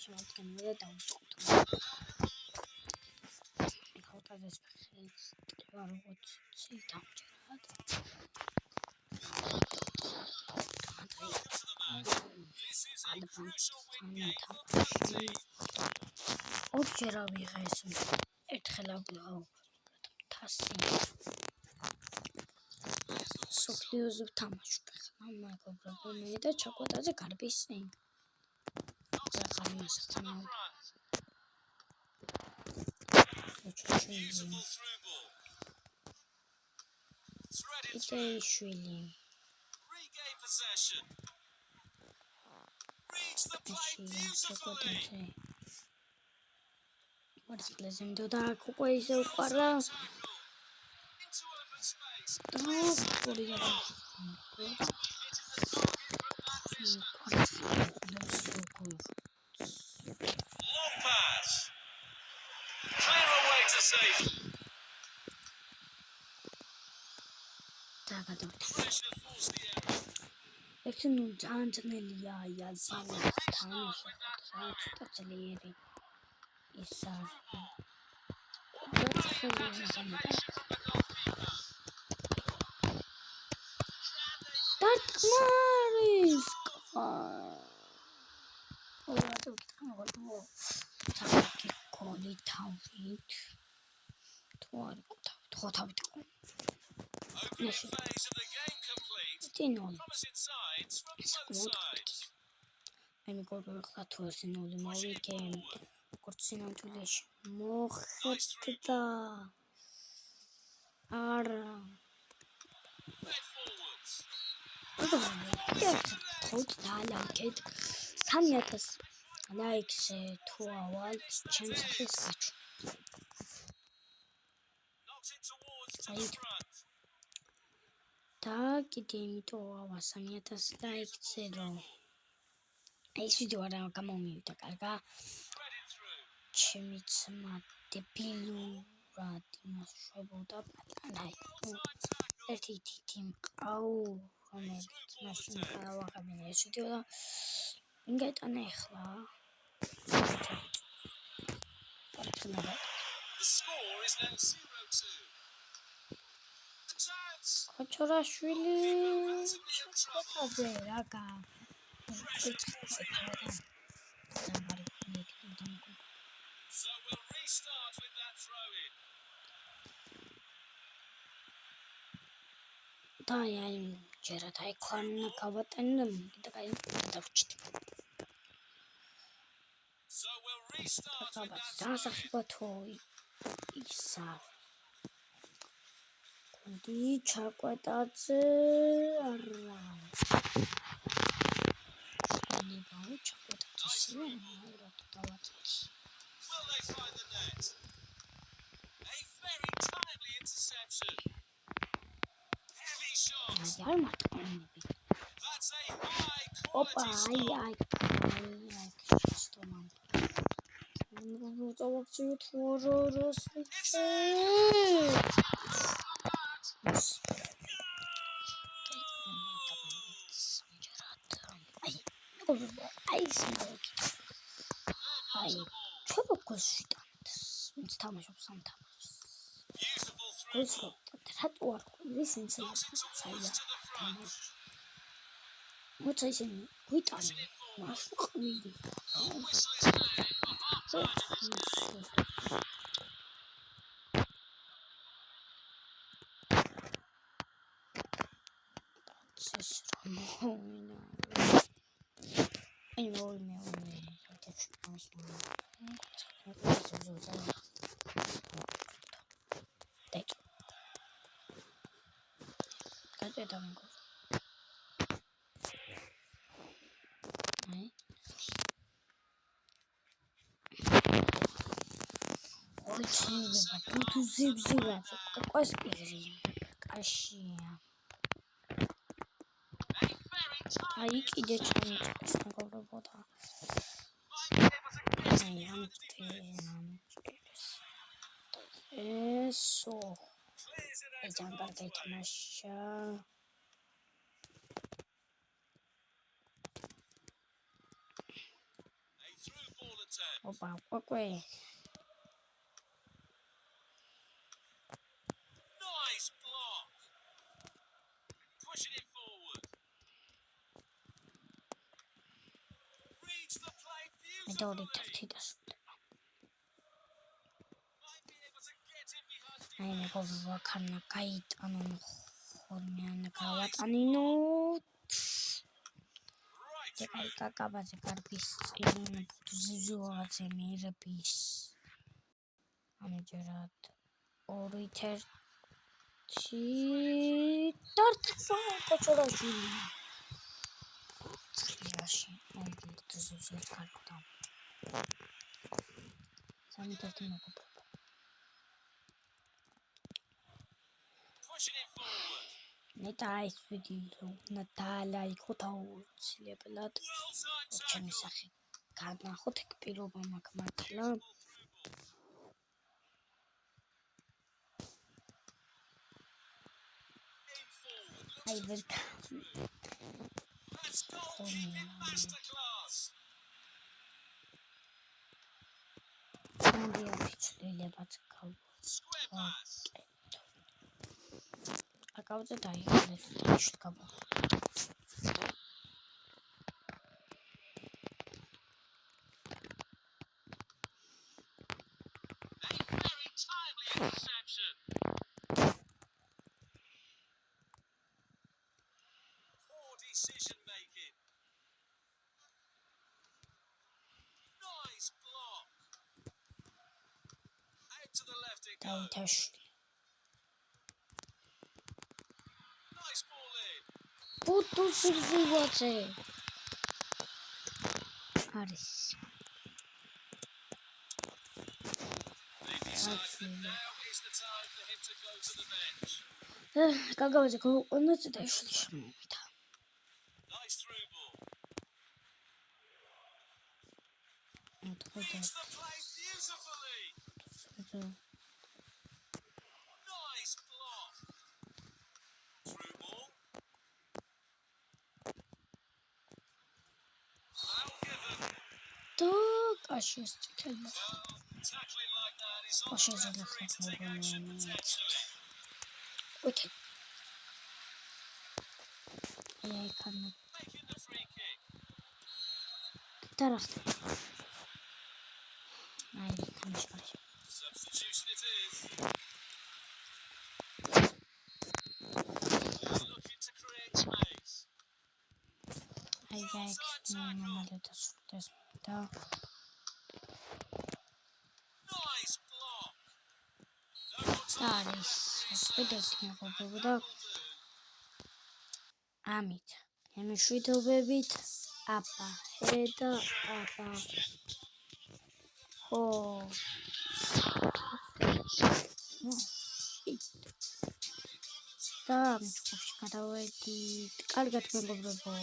შემოდგენილი დავუწყოთ. ხალხაზეს ფეხის ტყვა როგორც ციტამჯერად. ორჯერ ავიღე ეს ერთხელ ავიღო თასი. სოფლიოზე ვთამაშობ ხა მეგობრებო მე და ჩაკვეტაზე გარბის წინ. შვილი ვარსკლეზემდო და უკვე ისე უყარა ერთი ნუ ძალიან ძნელია იაზამის თამაში ხოთა ცოტა ძლიერი ისა დარტყმარის გოლი თავით თუ არ თავით მე მეგობრებო ხა თუ ეს ნული მოვიგე როგორც სინამდვილეში მოხდა არა ხოთ დალაკეთ 3000 ლაიქზე თუ ავალ ჩემს ხელს გაჩვენე და კიდე იმიტომ ავა 3000 ლაიქზე რომ ეს ვიდეო არ გამომივიდა კარგა ჩემი ძმა დებილურად იმას შვებოდა პატარა ერთი თითი მყაუ რომელიც მაშინ გავაღებინე ეს ვიდეო და ვინ გაიტანა ახლა ქოჩორაშვილი შეკეთაზე რაღა და აი ჯერათ აი ქონა გავატანე და კაი დავჭით დასახებათო ისა დი ჩაკვეტაძე არა ნებაო ჩაკვეტაძე რა დავაწეს არ მარტყენები ოპა აი შტომან ნუ წავაქციო თუ როსიჩე აი ჩოგოსში ვინც თამაშობს ამ თამაშს ეს რატო არ ყვის ინცენცია თამაში მოცა ისინი გვიტანე მაშინ ყვილი ეს რომოინა აი მოიმე თუ ზიბზივად ყავს პირი კაშია აი კიდე ჩამოჭრეს მეგობრებო და აი ესო ეს ძალიან თამაშია ოპა, ყვე. Nice block. Pushing it forward. Reads the play მეტორი beautifully. თერთი დასრულდება. Might be able to get in behind the აი defense. მეგობრებო, ხანა გაიტანონ ხოლმე ან გავატანინო. Right ეგ აი through. კაკაბაზე გარბის წინ ზუზუაღაზე მერბის. ამჯერად 2-1 დარტყმა კოჩორაშვილი. წლიაში მომდით ზუზუაღ გარკვდა. 3-1 მეგობრებო. Pushing it forward. ნეტა ეს ვიდეო უნდა დაალაიქო აუცილებლად. Well timed ჩემი tackle. სახე განახოთ ეგ პირობა მაქვს მართლა. Through ball. In forward. აი ვერ That's goalkeeping masterclass. მანდია ფიჩლილებაც Square pass. აკავზე დაიხალეთ დაიშლ გაბო. A very timely interception. Poor decision making. Nice block. Out to the left it goes. დავითაშვილი. Nice ball in. ბუტუ ზუზუაღზე. არის. They decide that now is the time for him to go to the bench. კაკაბაზე გოყონაც დაიშლი შემოვიდა. Nice through ball. მოთხოვდა. Reads the play beautifully. Nice block. Through ball. Foul given. და კაშის წითელმა. Well, tackling like that is on Oh, she's the a referee to little take action bit. potentially. უთი. აი ხანა Making the free kick. დარახტა. აი ხანიშარი. Substitution it is. Looking to create space. აი მამალეთა სულდეს და Nice block. არის სპედეთი მეგობრებო და ამით ემშვიდობებით აპა ჰედა აპა ხო და ამ ჯგუფში გადავედით კარგად მეგობრებო